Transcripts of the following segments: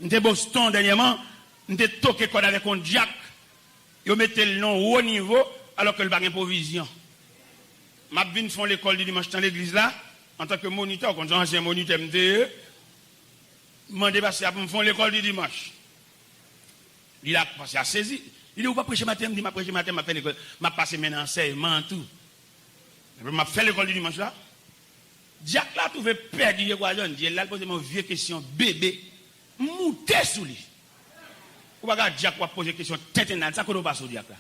M'était Boston dernièrement, m'était toqué quoi avec un Jack. Yo mettait le nom au haut niveau alors que le bagage provision. M'a vinn font l'école du dimanche dans l'église là en tant que moniteur, quand ancien moniteur m'était mandé passer pour me faire l'école du dimanche. Il a passé à saisi. Il dit ou pas prêcher matin, me dit m'a prêcher matin, m'a fait l'école, m'a passé maintenant enseignement tout. M'a fait l'école du dimanche là. Jack là trouvé perdu quoi jeune, il a posé mon vieux question bébé monter sous lui. Ou pas Jack va poser question tête ça qu'on pas sur Jack là.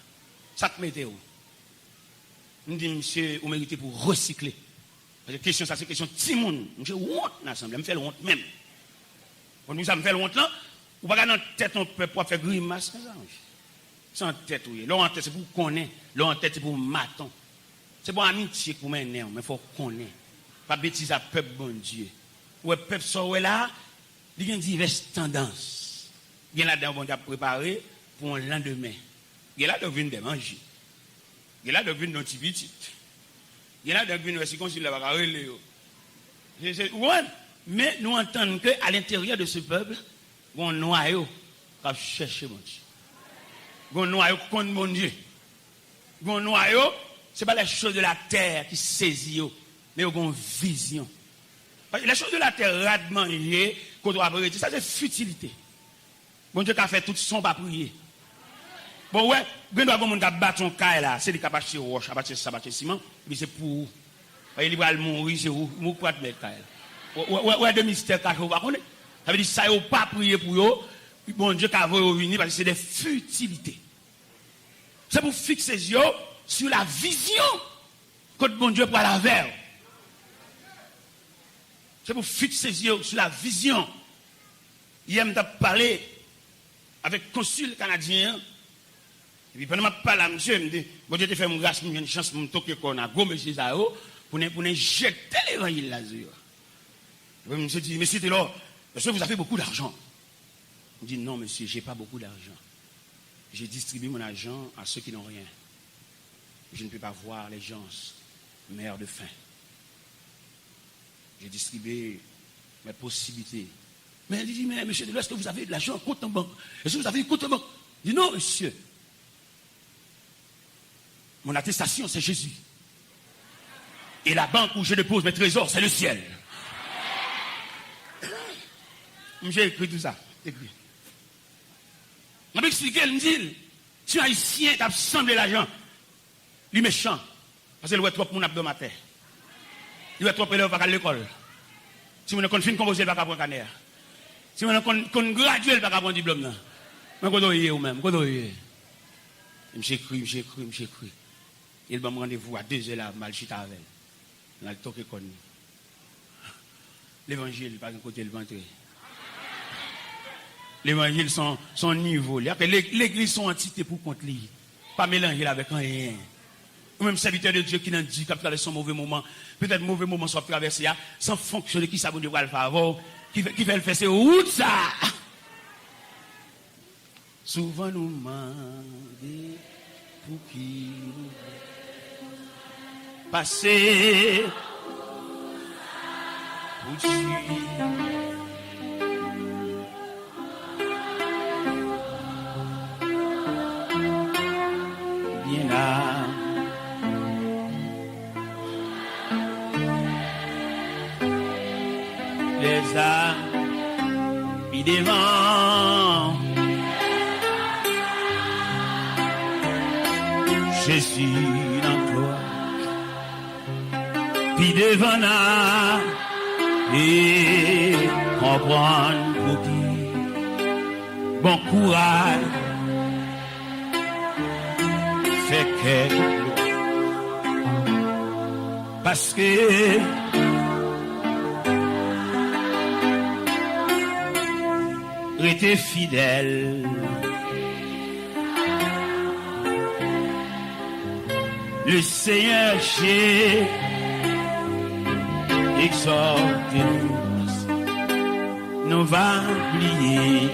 Ça te mettez où? Me dit monsieur, vous méritez pour recycler. Parce que question ça c'est question Timoun. Monsieur honte l'assemblée, me fait honte même. Quand nous ça me fait honte là, ou pas dans tête on peut pas faire grimace comme ça. Sans tête oui. Là en tête c'est pour connaître, là en tête c'est pour maton. C'est pour amitié pour mener, mais faut connaître. Pas bêtise à peuple bon Dieu. Ouais peuple ça ouais là, il y a diverses tendances. Il y a là-dedans bon Dieu préparé pour un lendemain. Il y a là de venir de manger. Il y a là de venir notre petit. Il y a là de venir aussi comme si la va relé. Ouais, mais nous entendons que à l'intérieur de ce peuple, on noyau qui chercher mon Dieu. On noyau contre mon Dieu. On noyau, c'est pas les choses de la terre qui saisissent, mais on vision. Les choses de la terre radement liées, qu'on doit arrêter, ça c'est futilité. Bon Dieu qui a fait tout son pas prier. Bon ouais, ben doit monde qui battre son caille là, c'est des capacités roche, abattre ça, abattre ciment, mais c'est pour il va mourir, c'est où mou quoi de mettre caille. Ouais de mystère caché on va connaître. Ça veut dire ça yo pas prier pour yo, bon Dieu qui a voulu venir parce que c'est des futilités. C'est pour fixer les yeux sur la vision que bon Dieu pour la vers. C'est pour fixer les yeux sur la vision. Hier, je parlé avec le consul canadien. Et puis, pendant que je parle à monsieur, je me dis, bon Dieu te fait mon grâce, une chance de me toquer qu'on a gros monsieur Zao pour jeter l'évangile là-dessus. Monsieur dit, monsieur Taylor, monsieur, vous avez beaucoup d'argent. Je dis, non, monsieur, je n'ai pas beaucoup d'argent. J'ai distribué mon argent à ceux qui n'ont rien. Je ne peux pas voir les gens meurent de faim. J'ai distribué mes possibilités. Mais il dit, mais monsieur, est-ce que vous avez de l'argent en compte en banque? Est-ce que vous avez un compte en banque? Il dit, non, monsieur. Mon attestation, c'est Jésus. Et la banque où je dépose mes trésors, c'est le ciel. J'ai écrit tout ça. Écrit. Je vais expliquer, il me dit, si un haïtien t'a semblé l'argent, lui méchant, parce qu'il voit trop mon abdomateur. Il voit trop élève à l'école. Si on a fin composé, il va pas prendre canner. Si on a gradué, il va pas prendre diplôme. Mais quand on y est ou même, quand on y est. J'écris. Il va me rendez-vous à 2h là, mal chita avec. On a le toqué connu. L'évangile, pas de côté le ventre. L'évangile, son niveau. L'église, son entité pour contre lui. Pas mélanger avec rien. Ou même serviteur de Dieu qui n'a dit qu'il a son mauvais moment. Peut-être mauvais moment soit traversé, sans fonctionner, qui s'abonne de voir le favor, qui fait le faire, c'est où ça? Souvent nous demandons pour qui passer pour suivre. Bien là. Les âmes mis devant Jésus dans toi, puis devant là et comprendre pour qui bon courage fait que parce que rester fidèle. Le Seigneur j'ai exhorté nous va oublier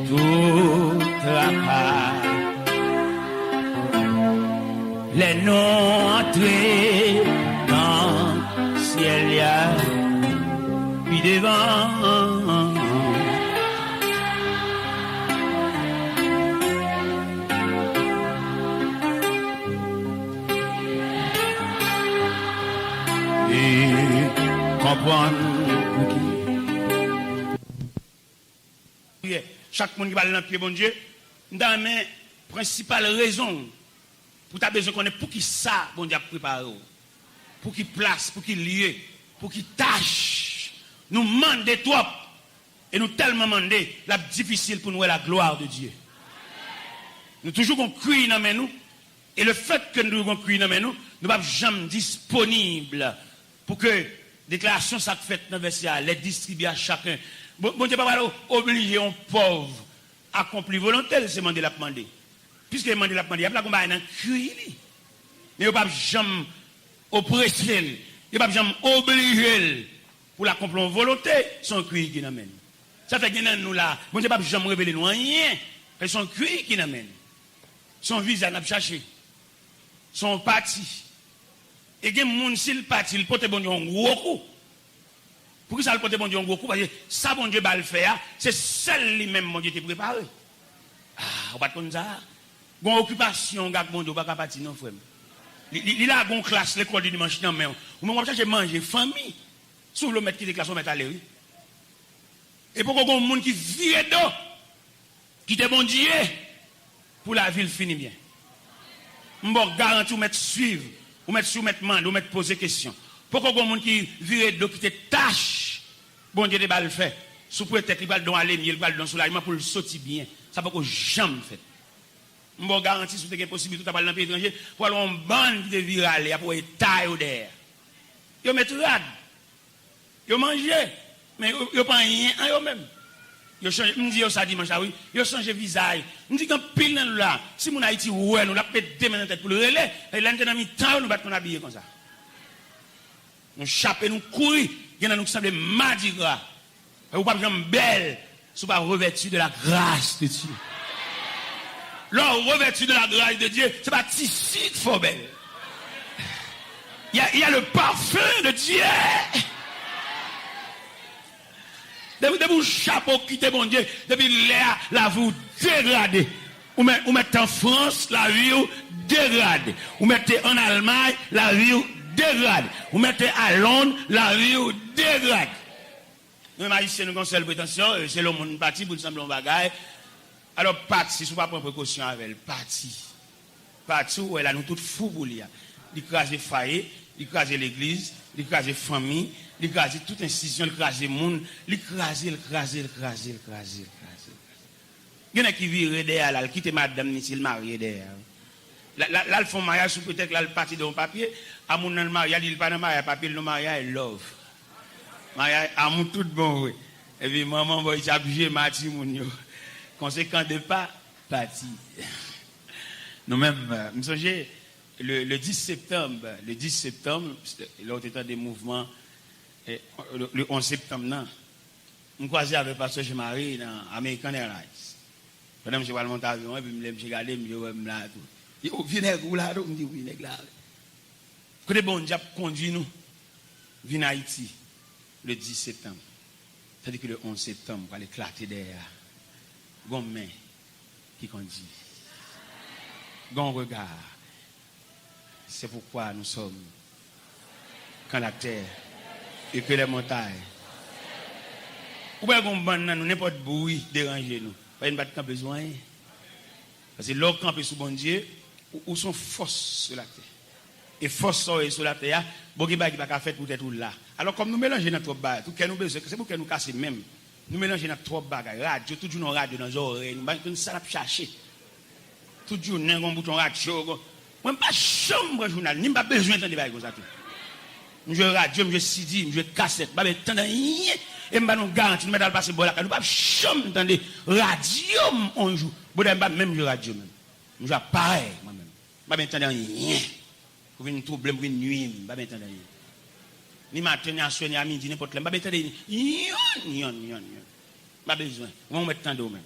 tout travail. Les noms entrés dans le ciel, puis devant comprendre qui. Chaque monde qui parle dans le pied, bon Dieu, dans mes principales raisons pour ta besoin qu'on ait pour qui ça, bon Dieu, a préparé. Pour qui place, pour qui lieu, pour qui tâche. Nous demandons trop. Et nous tellement demandons, la difficile pour nous est la gloire de Dieu. Nous toujours qu'on crie dans nous. Et le fait que nous avons crié dans nous, nous ne sommes jamais disponibles pour que déclaration ça fait dans le verset, les distribuer à chacun. Bon Dieu, pas obliger un pauvre à accomplir volontaire, c'est demander la demander. Puisque demander la demander, il y a pas combat dans cri. Mais il ne pas jamais oppresser, il ne pas jamais obliger pour l'accomplir volontaire, son cri qui n'amène. Ça fait que nous là, bon Dieu, pas jamais révéler nous rien, c'est son cri qui n'amène. Son visage n'a pas cherché. Son parti. Et il y a des gens qui parti, il porte bon Dieu un gros coup. Pourquoi ça le porte bon Dieu un gros coup? Parce que ça, bon Dieu va le faire, c'est seul lui-même, bon Dieu, qui est préparé. Ah, on va pas comme ça. Une occupation, bon Dieu, on va pas partir, non, frère. Il a une classe, l'école du dimanche, non, mais on va chercher manger, famille. Sous le mettre qui est classe, on va mettre à l'air. Et pourquoi il y a des gens qui vivent d'eau, qui te bon Dieu, pour la ville finit bien. Je vais garantir ou mettre suivre, ou mettre demander, ou mettre poser question. Pourquoi il y a des gens qui vivent d'eau, qui te tâche, bon Dieu, va le faire. Sous peut-être, il va le don aller, il va le don soulagement pour le sortir bien. Ça ne peut jamais faire. Je vais garantir si vous avez possibilité de parler dans le pays étranger, pour aller en bande de virale, pour être taille ou d'air. Ils mettent rad. Ils mangent, mais ils ne prennent rien en eux-mêmes. Ils changent, je dis ça dimanche, oui, ils changent de visage. Je dis quand pile dans là, si mon Haïti, ouais, nous l'avons pété dans la tête pour le relais, et là, nous avons mis temps, nous battons habillés comme ça. Nous chapons, nous courons, il y en a nous qui semblent mardi gras. Et vous ne pouvez pas belle, si vous ne pas revêtu de la grâce de Dieu. L'homme revêtu de la grâce de Dieu, ce n'est pas ici qu'il faut belle. Il y a le parfum de Dieu. Depuis vous chapeau quitter mon Dieu, depuis l'air, la vous dégradez. Vous mettez en France, la vie vous dégrade. Vous mettez en Allemagne, la vie vous dégrade. Vous mettez à Londres, la vie vous dégrade. Nous, Haïtiens, nous avons une seule prétention, c'est le monde parti pour nous sembler un bagage. Alors, parti, si vous ne pas prendre précaution avec elle, parti. Parti où elle a nous tous fous pour lui. L'écraser foyer, l'écraser l'église, l'écraser famille, l'écraser toute institution, l'écraser le monde, l'écraser. Il y en a qui vivent derrière, là, quitte madame, ni s'il marie derrière. Là, ils font mariage, peut-être là, le parti de mon papier, à mon mariage, il pas de mariage, papier, le mariage, love. Mariage, à mon tout bon, oui. Et puis, maman, il s'est obligé, Mati, mon yo. Conséquent de pas, parti. Nous-mêmes, nous sommes le 10 septembre, lors des mouvements, le 11 septembre, non, nous croisons avec le pasteur Jean-Marie dans American Airlines. Pendant que je vais monter l'avion, et puis je me regarde, je me là, tout. Il dit, vinaigre là, je me dis, oui, vinaigre là. Quand bon Dieu conduit nous, venir à Haïti, le 10 septembre. C'est-à-dire que le 11 septembre, on va l'éclater derrière. Gon main qui conduit. Gon regard. C'est pourquoi nous sommes quand la terre et que les montagnes. Ou bien qu'on bande nous n'importe bruit déranger nous. Pas une batte camper besoin. Parce que l'or camper sous bon Dieu ou sont force sur la terre. Et force sur la terre, bon qui va faire pour être là. Alors comme nous mélangeons notre bagages, tout que nous besoin, c'est pour que nous casser même. Nous mélangeons notre trop bagages, radio, toujours nos radios dans les oreilles, nous ça chercher. Toujours nous avons un bouton radio. Moi pas chambre journal, ni pas besoin d'entendre des bagages comme ça tout. Nous jouons radio, nous jouons CD, nous jouons cassette, pas entendre rien. Et nous garantis nous mettre passer là, nous pas chambre entendre radio on joue. Bon même jouer radio même. Nous jouons pareil moi même. Pas entendre rien. Pour venir troubler, pour venir nuire, pas entendre rien. Ni matin, ni à soir, ni à midi, n'importe quoi. Pas entendre rien. Pas besoin. On va mettre temps même.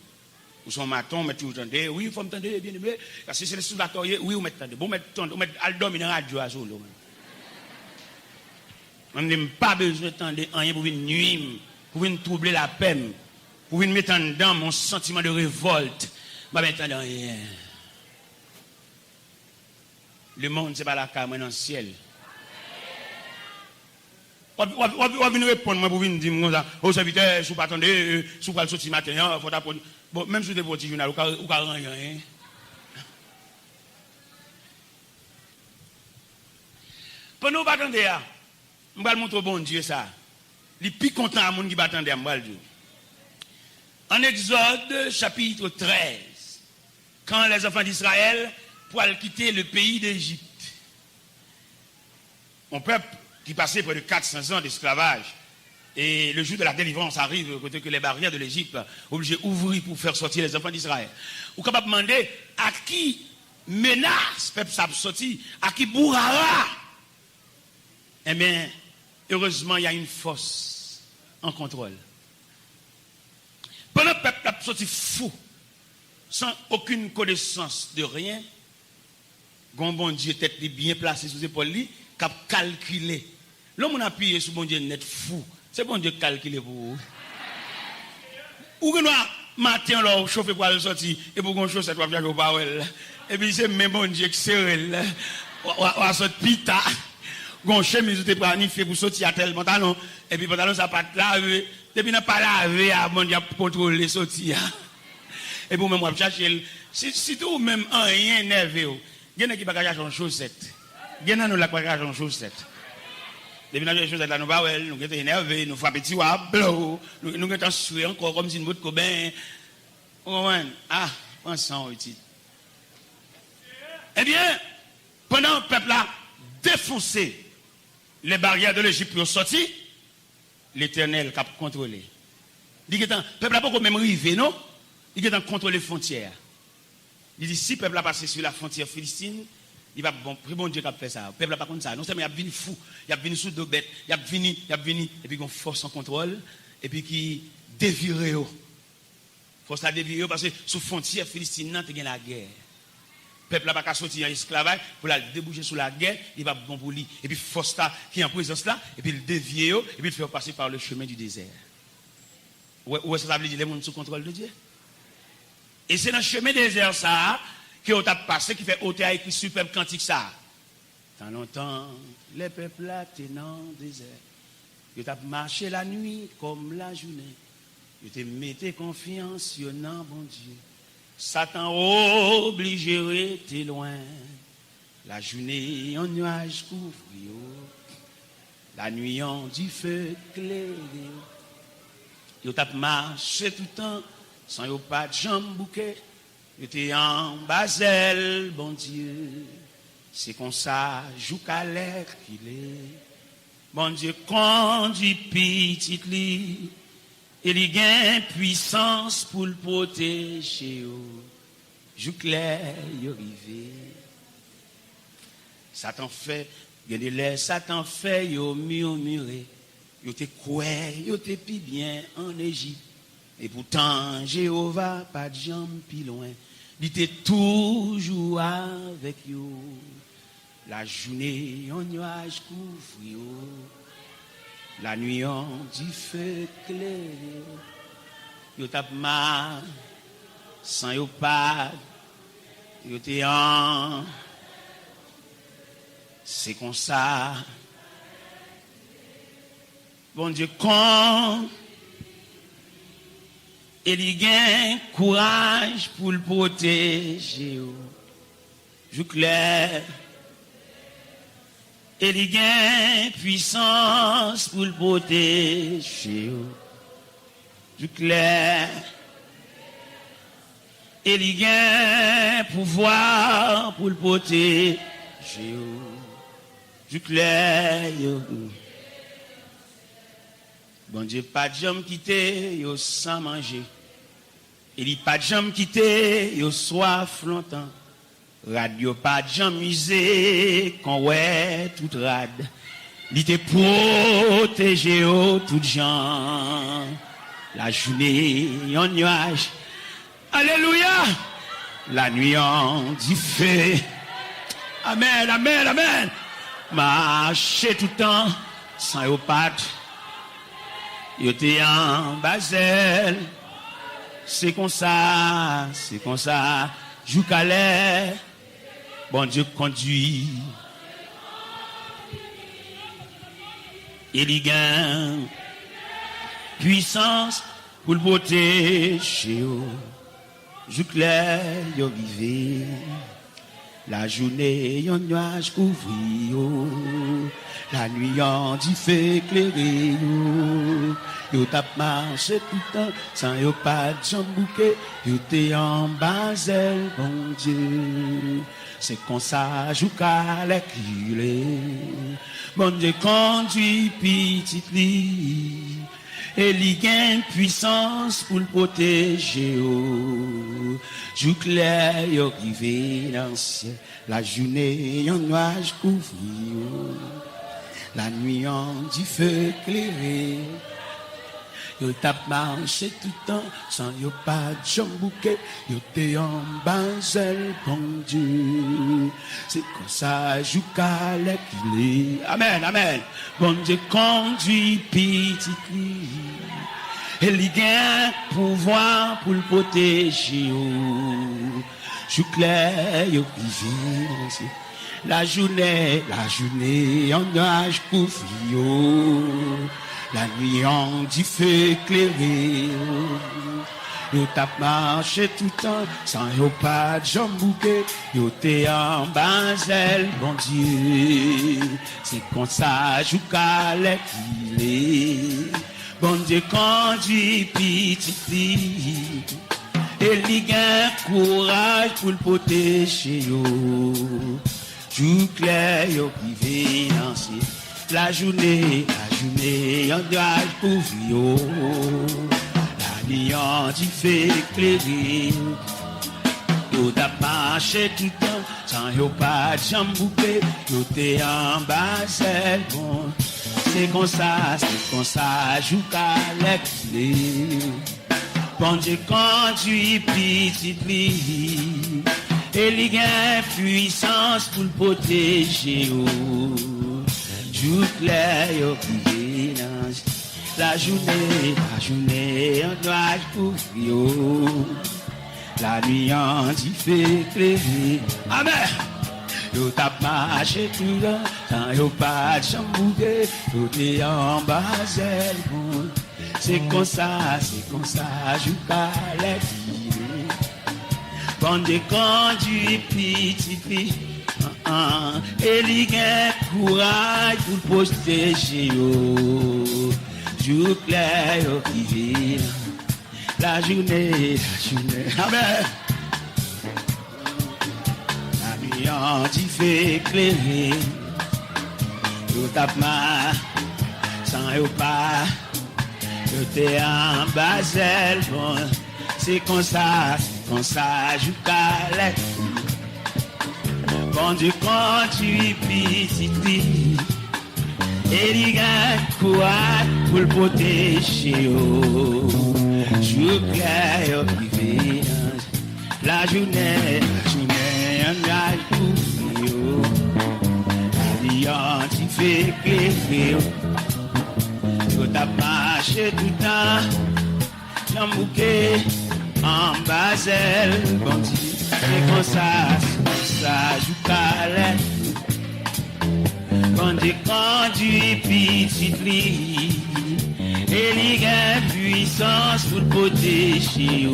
Ou son matin, on met tout le temps. Oui, il faut me tendre bien aimé. Parce que c'est le sous-batoyer, oui, on met temps. Bon, mettre temps, on met à dormir dans la radio à solo. On n'a pas besoin de tendre rien pour venir nuire, pour venir troubler la peine, pour venir mettre en dedans mon sentiment de révolte. Pas mettre rien. Le monde, ce n'est pas la caméra dans le ciel. On vient répondre moi pour venir dire comme ça, au serviteur, sous pas attendre, sous pas le sortir matin, faut t'apprendre. Bon, même si tu es petit journal, ou rien. Pendant que vous attendez, je vais montrer au bon Dieu ça. Les plus contents à monde qui attendent, je vais le dire. En Exode, chapitre 13, quand les enfants d'Israël pour quitter le pays d'Égypte, mon peuple qui passait près de 400 ans d'esclavage, et le jour de la délivrance arrive, côté que les barrières de l'Égypte obligés d'ouvrir pour faire sortir les enfants d'Israël. Vous êtes capable de demander à qui menace le peuple ça sortir, à qui bourrara. Eh bien, heureusement, il y a une force en contrôle. Pendant que le peuple a sorti fou, sans aucune connaissance de rien, bon Dieu tête bien placé sous ses épaules, qui a calculé. L'homme a appuyé sur bon Dieu net fou. C'est bon Dieu calculé pour vous. Ou que nous, matin, là, chauffer pour aller sortir, et pour qu'on chauffe cette fois, au parole. Et puis c'est même bon Dieu qui serre, on va sortir pita. Gon chemise ou te planifié pour sortir à tel pantalon, et puis pantalon ça pas lavé, depuis n'a pas lavé, à bon Dieu contrôler sortir. Et pour même moi chercher, si tout même un rien nerveux, il y en a qui pas chercher en chaussette. Il y en a nous la pas chercher en chaussette. Depuis dans les chaussettes là nous pas well, nous étions énervés, nous frappons petit wa blow, nous étions souillés encore comme si nous botte cobain. Ah, on sent utile. Eh bien, pendant le peuple là défoncé les barrières de l'Égypte pour sortir, l'Éternel a contrôlé. Il dit que le peuple n'a pas même arrivé, non? Il dit qu'il a contrôlé les frontières. Il dit si le peuple a passé sur la frontière philistine, il va bon Dieu qui a fait ça. Le peuple n'a pas contre ça. Non seulement il a venu fou, il a venu sous deux bêtes, il a venu, et puis il a force en contrôle, et puis qui dévire. Force la dévire parce que sous frontière philistine, il y a la guerre. Le peuple n'a pas sorti en esclavage pour la déboucher sous la guerre, il va bon pour lui. Et puis force qui est en présence là, et puis il dévie, et puis il fait passer par le chemin du désert. Où est-ce que ça veut dire les gens sous contrôle de Dieu? Et c'est dans le chemin du désert ça, qui a passé, qui fait ôter à écrit superbe cantique ça. Tant longtemps, les peuples là étaient dans le désert. Ils ont marché la nuit comme la journée. Ils ont mis confiance sur non bon Dieu. Satan obligé rester loin. La journée en nuage couvre, la nuit en du feu clair. Yo tap marché tout le temps, sans yo pas de jambes bouquet. Yo te en Basel, bon Dieu. C'est comme ça, joue qu'à l'air qu'il est. Bon Dieu conduit petit lit. Il y a une puissance pour le protéger. Joue clair, il arrivé. Satan fait, Satan fait, il murmuré. Il te quoi, il te pi bien en Égypte. Et pourtant, Jéhovah, pas de jambes pi loin. Il était toujours avec vous. La journée en nuage couvre vous. La nuit en du feu clair, yo tap mal, sans yo pas, yo te en, c'est comme ça. Bon Dieu, quand il gagne courage pour le protéger, je clair. Il y a puissance pour le protéger. Du clair. Il y a pouvoir pour le protéger. Du clair. Bon Dieu, pas de jambe quitter, yo sans manger. Il dit pas de jambe quitter, yo soif longtemps. Radio pas de gens musée, qu'on ouais tout rade. Il te protégé tout gens. La journée en nuage. Alléluia. La nuit en du feu. Amen, amen, amen. Marcher tout le temps sans yo pat. Yo te en Basel. C'est comme ça, c'est comme ça. Joue calais. Bon Dieu conduit. Et il gagne puissance pour le protéger. Jour clair, yo vivé. La journée, yon nuage couvri. La nuit, yon dit fait éclairer. Yo tap marché tout le temps, sans yo pas de jambes bouquet. Yo te en basel, bon Dieu. C'est comme ça, jou qu'à l'équilé. Bon Dieu conduit petite lit. Et il gagne puissance pour le protéger. Jour clair, yo rivé dans le ciel. La journée, yon nuage couvri. La nuit, yon dit feu éclairé. Yo tap marché tout le temps, sans yo pas de jambes bouquet. Yo te en basel, bon Dieu. C'est comme ça, jou qu'à l'équilé. Amen, amen. Bon Dieu conduit petite lit. Et il gagne pouvoir pour le protéger. Jou clair, yo privé. La journée, en nuage couvri. La nuit en dit feu éclairé. Yo tap marché tout le temps, sans yo pas de jambes bouquet. Yo te en basel, bon Dieu. C'est comme ça, jou qu'à l'équilé. Bon Dieu conduit petite fille. Et il gagne courage pour le protéger. Jour clair, yo privé dans ciel. La journée, en nuage couvri. La nuit en dit fait éclairer. Yo tap marché tout le temps, sans yo pas de jambes bouquet. Yo te en basel, bon. C'est comme ça, joue qu'à l'équilé. Bon Dieu conduit petite vie. Et il gagne puissance pour le protéger. Jour clair, yo privé dans la journée, en nuage couvri. La nuit en dit fait éclairer. Amen. Yo tap marché tout le temps, sans yo pas de jambes bouquet. Yo te en basel, bon. C'est comme ça, joue qu'à l'équilé. Bon Dieu conduit petite fille. Et il gagne courage pour le protéger. Jour clair, yo privé. La journée. Amen. La nuit en dit fait éclairer. Yo tap ma, sans yo pas. Yo te en basel, bon. C'est comme ça, joue qu'à l'équilé. Bon Dieu conduit petite fille. Et il gagne courage pour le protéger. Jour clair, yo privé. La journée, en nuage couvri. La nuit en dit fait éclairer. Yo tap marché tout le temps, jambes bouquet, en basel, bon Dieu. C'est comme ça, joue qu'à l'équilé. Bon Dieu conduit petite fille. Et il gagne puissance pour le protéger.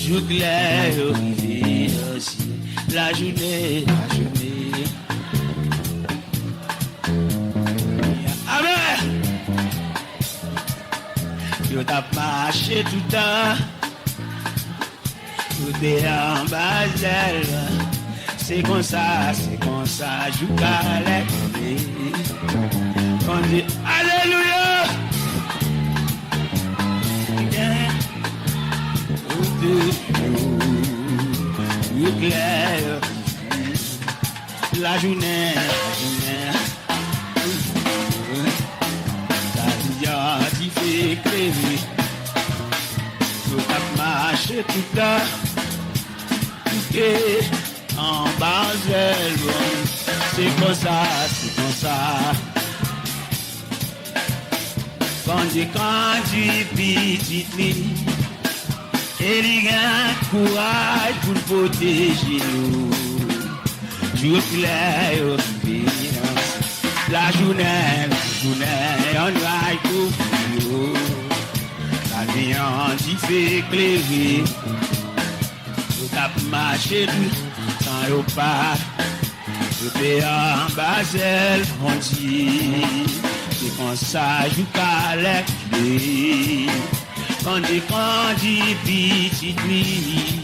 Jour clair, yo privé aussi. La journée. Amen. Yo tap marché tout le temps. Tout est en basel. C'est comme ça, joue qu'à l'équilé. On dit Alléluia. Jour clair, la journée. La vie fait éclairer. Yo tap marché tout le temps. En basel, c'est comme ça. Quand Dieu conduit petite fille, et il gagne courage pour le protéger. Jour clair, La journée, on va tout fou. La nuit, on t'y fait éclairer. Tout a marché tout sans yo pas. Tout est en Basel, on dit. C'est comme ça, je calais. Quand dit petite nuit.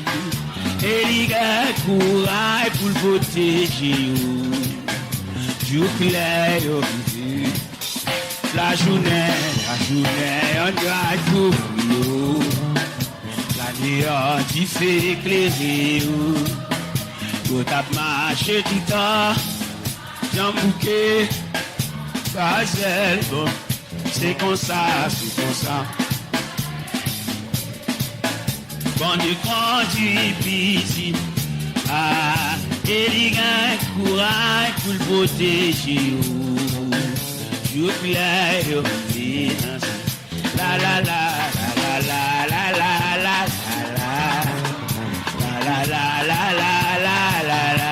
Et les gars courage pour le protéger. Jour clair, la journée, on doit tout fou. La nuit, on t'y fait éclairer. Tout a marché tout le temps. Jean Bouquet, Basel, bon, c'est comme ça, c'est comme ça. Bon Dieu, conduit petit, ah, et les gars, courage pour le protéger. Je plaire, la la la la la la la la la la la la la la la la.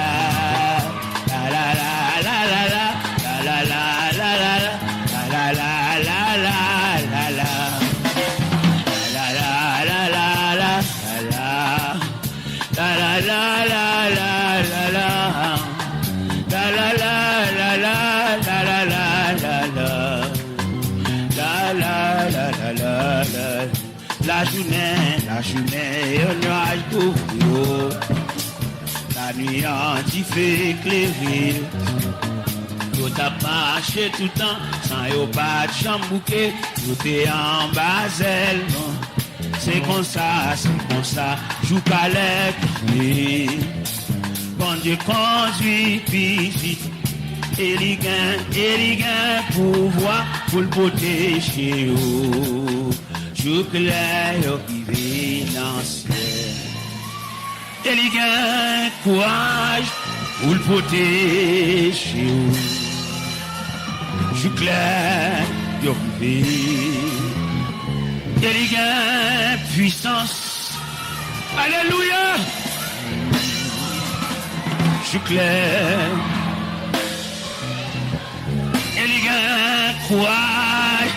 La journée, on nuage couvre. La nuit, on t'y fait éclairer. Tout a marché tout le temps, sans y'a pas de chambre bouquet. Tout est en Basel, c'est comme ça, joue calais. Bon Dieu conduit, puis élégant, pouvoir pour le protéger. Joue clair, privé dans le ciel. Élégant, courage pour le protéger. Joue clair, privé. Élégant, puissance. Alléluia. Joue clair. Élégant, courage.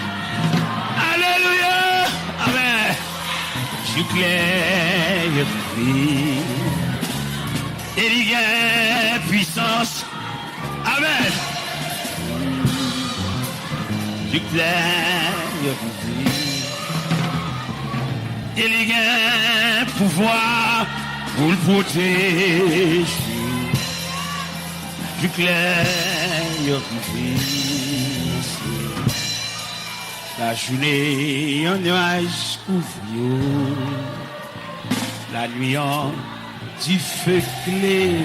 Alléluia. Amen. Je clair, élégant, puissance. Amen. Je clair, élégant, pouvoir pour le protéger. Je clair, la journée en nuage couvre, la nuit en du feu clair.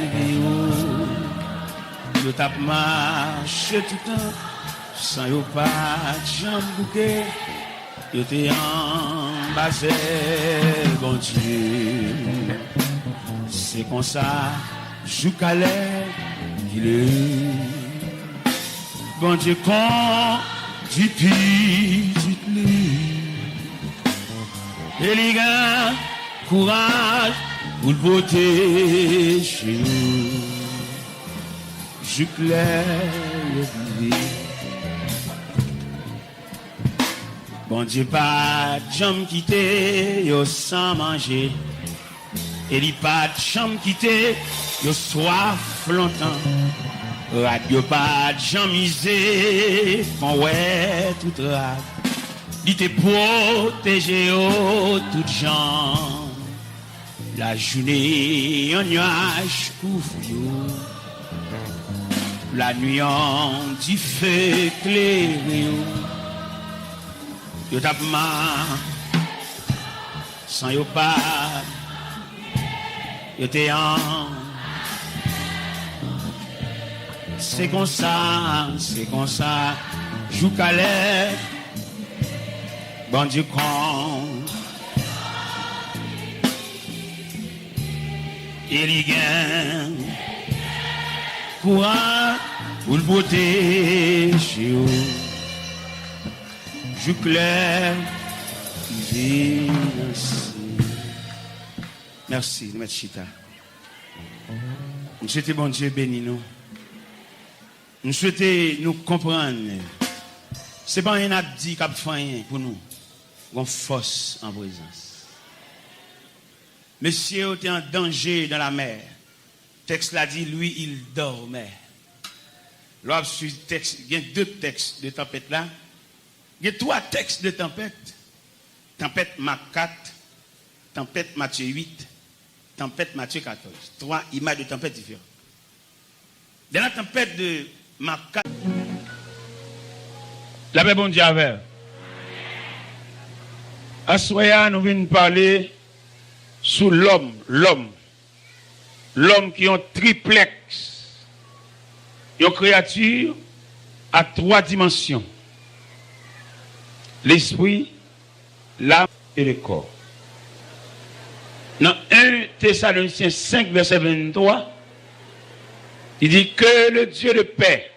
Je tape marche tout le temps, sans y'a pas de jambe bouquet. Je t'ai en Basel, bon Dieu. C'est comme ça, je calais, il est. Bon Dieu, quand du petit élégant, courage pour le protéger. Je plaire bon Dieu, pas de jambe quitter, yo sans manger. Et li pas de jambe quitter, yo soif longtemps. Radio pas de jambe misé, quand ouais tout rap. Il te protégé au tout gens. La journée en nuage couvre. La nuit en du feu éclairé. Yo tape ma sans yo pas. Yo te en. C'est comme ça, joue calais. Bon Dieu compte. Élégant. Courage pour le protéger. Je clair. Merci, Maître Chita. C'était bon Dieu béni nous. Nous souhaitons nous comprendre. Ce n'est pas un abdi qui a fait pour nous. Une force en présence. Monsieur était en danger dans la mer. Le texte l'a dit, lui, il dormait. Lorsque texte, il y a 2 textes de tempête là. Il y a 3 textes de tempête. Tempête Marc 4, tempête Matthieu 8, tempête Matthieu 14. 3 images de tempête différentes. Dans la tempête de Marc 4, la paix bon Dieu avec. À Soya, nous venons parler sur l'homme. L'homme qui est un triplex. Une créature à 3 dimensions. L'esprit, l'âme et le corps. Dans 1 Thessaloniciens 5, verset 23, il dit que le Dieu de paix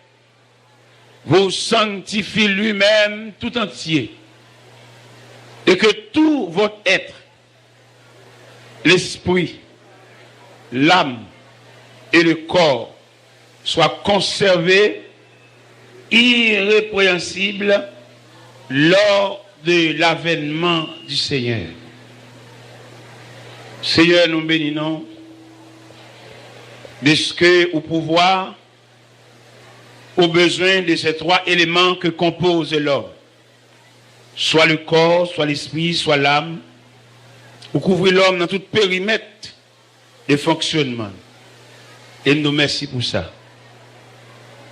vous sanctifie lui-même tout entier et que tout votre être, l'esprit, l'âme et le corps soient conservés irrépréhensibles lors de l'avènement du Seigneur. Seigneur, nous bénissons de ce que au pouvoir, au besoin de ces 3 éléments que compose l'homme, soit le corps, soit l'esprit, soit l'âme, pour couvrir l'homme dans tout périmètre de fonctionnement. Et nous merci pour ça.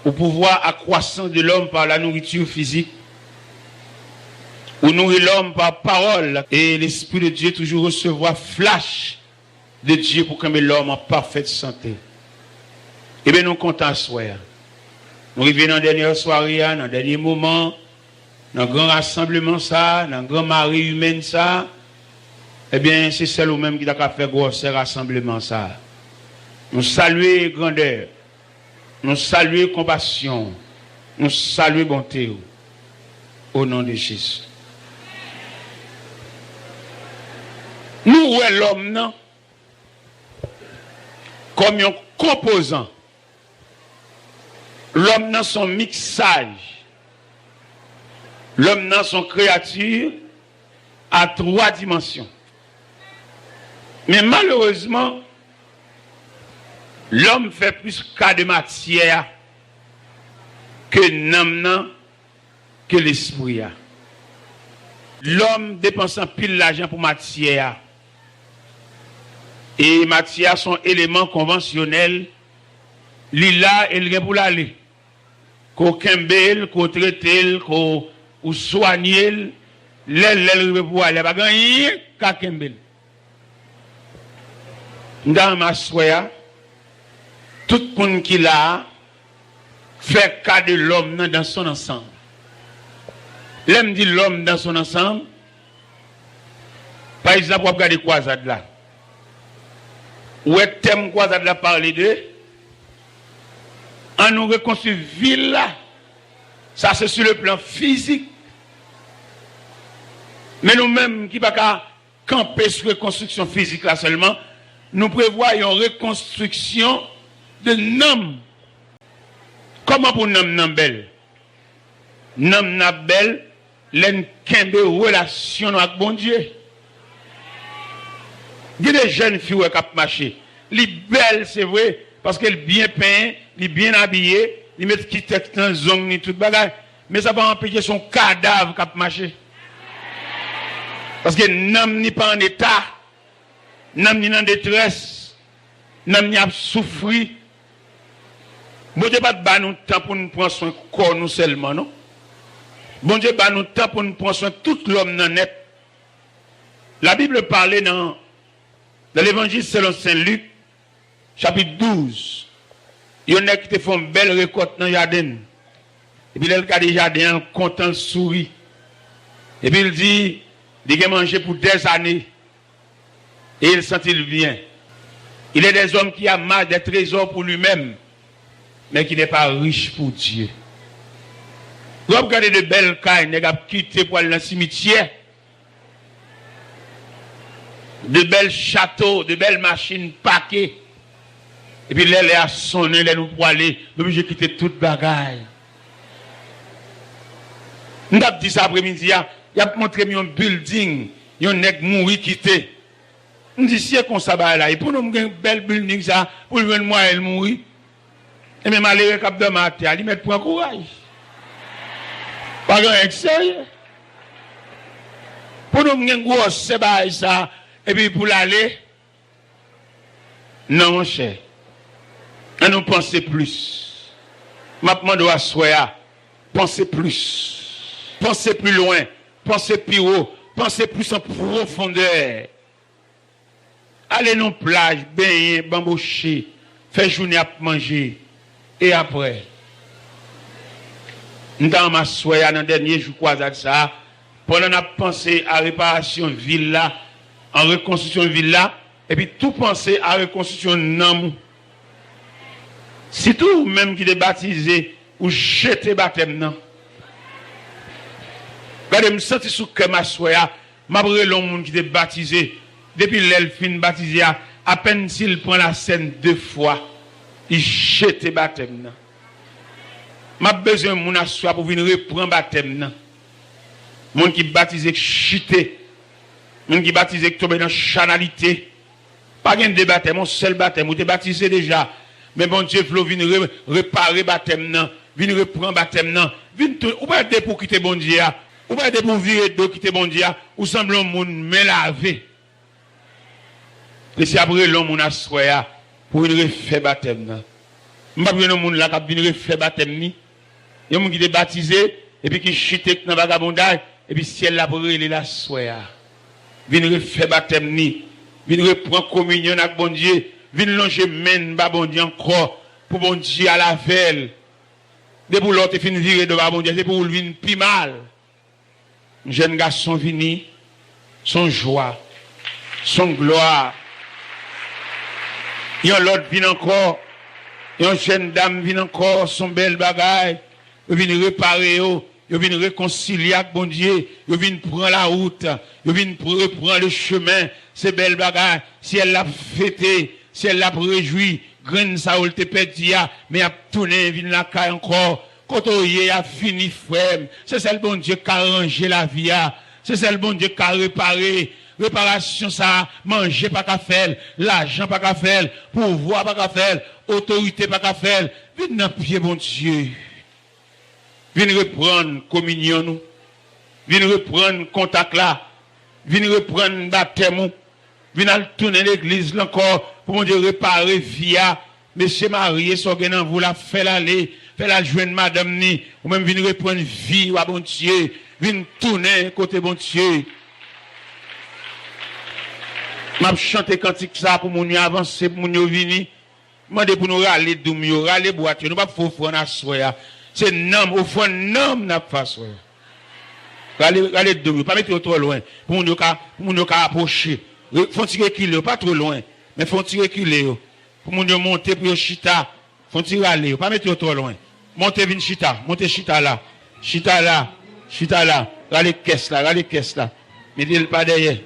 Au pouvoir accroissant de l'homme par la nourriture physique, ou nourrir l'homme par parole, et l'Esprit de Dieu toujours recevoir flash de Dieu pour que l'homme en parfaite santé. Eh bien, nous comptons à soi. Nous arrivons dans la dernière soirée, dans le dernier moment, dans le grand rassemblement, ça, dans le grand marée humaine, ça. Eh bien, c'est celle ou même qui a fait gros ce rassemblement, ça. Nous saluons grandeur, nous saluons compassion, nous saluons bonté. Au nom de Jésus. Nous, ouais, l'homme, non? Comme un composant. L'homme dans son mixage. L'homme dans son créature à 3 dimensions. Mais malheureusement, l'homme fait plus cas de matière que l'homme, que l'esprit. L'homme dépense en pile l'argent pour matière. Et matière sont éléments conventionnels. Lila et le pour l'aller. Qu'on kembel, qu'on traite, qu'on soigne, l'aile pour aller. Pas gagner qu'à kembel. Dans ma soya, tout le monde qui l'a fait cas de l'homme dans son ensemble. L'homme dit l'homme dans son ensemble. Par exemple, on va regarder croisade là. Où est thème croisade là parler de? On nous reconstruit ville là. Ça c'est sur le plan physique. Mais nous-mêmes qui ne pouvons pas camper sur la reconstruction physique là seulement, nous prévoyons une reconstruction de nom. Comment pour nom belle? Nom belle, l'en kembe relation avec bon Dieu. Il y a des jeunes filles qui ont marché. Les belles, c'est vrai, parce qu'elles sont bien peintes, elles sont bien habillées, elles mettent qui tête dans zone et tout bagage. Mais ça va empêcher son cadavre qui a marché. Parce que n'homme n'est pas en état, n'homme n'est en détresse, n'homme n'est pas souffrir. Bon Dieu, pas de nous temps pour nous prendre soin corps nous seulement, non? Bon Dieu, nous temps pour nous prendre soin tout l'homme dans net. La Bible parlait dans l'évangile selon Saint Luc, chapitre 12. Il y en a qui te font une belle récolte dans le jardin. Et puis, il a des jardins content, sourit. Et puis, il dit, il a mangé pour des années. Et il sentit bien. Il est des hommes qui amassent des trésors pour lui-même, mais qui n'est pas riche pour Dieu. Vous regardez de belles cailles, il a quitté pour aller dans le cimetière. De belles châteaux, de belles machines paquées. Et puis les a sonné, les nous pour aller, obligé de quitter toute bagaille. Nous avons dit ça après-midi, il a montré un building, il y a un nègre mouru quitté. Nous dit si comme ça là, et pour nous un bel building ça, pour le moi elle mourir. Et même aller cap de matin, il met pour courage. Pas grand sérieux. Pour nous un gros sébaille ça et puis pour l'aller non mon cher. On nous penser plus. M'a demandé à soya, penser plus. Pensez plus loin, pensez plus haut, pensez plus en profondeur. Allez dans la plage, baigner, bamboucher, faire journée à manger. Et après, dans ma soirée, dans le dernier jour, ça, pendant qu'on a pensé à réparation de ville là, en reconstruction de ville là, et puis tout penser à reconstruction de Namou. Si tout même qui est baptisé ou jeté baptême, non. Regardez, je me sens sous que ma soya, ma brûle l'homme qui est baptisé. Depuis l'elfine baptisé, à peine s'il prend la scène 2 fois, il jette baptême. Ma besoin de mon assoir pour venir reprendre baptême. Mon qui baptisé chité, mon qui baptisé tomber dans chanalité. Pas de baptême, mon seul baptême, vous êtes baptisé déjà. Mais bon Dieu, vous venir réparer baptême, venir reprendre baptême, ou pas aider pour quitter bon Dieu. Ou pas de pour virer de quitter bon Dieu, ou semble un monde mais lavé. Et c'est après l'homme on a soya pour une refaire baptême. M'pas bien un monde là qui venir refaire baptême ni. Il y a un monde qui est baptisé et puis qui chute dans vagabondage et puis ciel là pour il la soya. Venir refaire baptême ni. Venir reprendre communion avec bon Dieu, venir longer main ba bon Dieu encore pour bon Dieu à la veille. De pour l'autre fin virer de bon Dieu, c'est pour lui venir plus mal. Jeune garçon vini, son joie, son gloire. Il y a l'autre vient encore, il y a une jeune dame vient encore, son bel bagaille. Il vient réparer, il vient réconcilier avec bon Dieu, il vient prendre la route, il vient reprendre le chemin, c'est belle bagaille. Si elle l'a fêté, si elle l'a réjoui, graine ça ou te perdu, mais a tourné, vient la caille encore. Quand on a fini, frère, c'est celle bon Dieu qui a arrangé la vie. C'est celle bon Dieu qui a réparé. Réparation, ça, manger pas qu'à faire, l'argent pas qu'à faire, pouvoir pas qu'à faire, autorité pas qu'à faire. Viens dans pied, bon Dieu. Viens reprendre communion, nous. Viens reprendre contact là. Viens reprendre baptême. Viens tourner l'église là encore pour mon Dieu réparer via. Monsieur marié, s'organise vous la faire aller. Fais la joindre madame ni, ou même venir reprendre vie, ou à bon Dieu, venir tourner côté bon Dieu. M'a chanté cantique ça pour mon avancer, pour mon venir. M'a pour nous râler doumio, râler boîte, nous pas faut faire na soya. C'est nom, au fond nom n'a pas soya. Râler doumio, pas mettre trop loin, pour nous approcher. Faut tirer kilo, pas trop loin, mais faut tirer kilo. Pour nous monter pour chita, faut tirer aller, pas mettre trop loin. Montez vin chita, montez chita là. Chita là, chita là. Râlez caisse là, râlez caisse là. Mettez le pas derrière.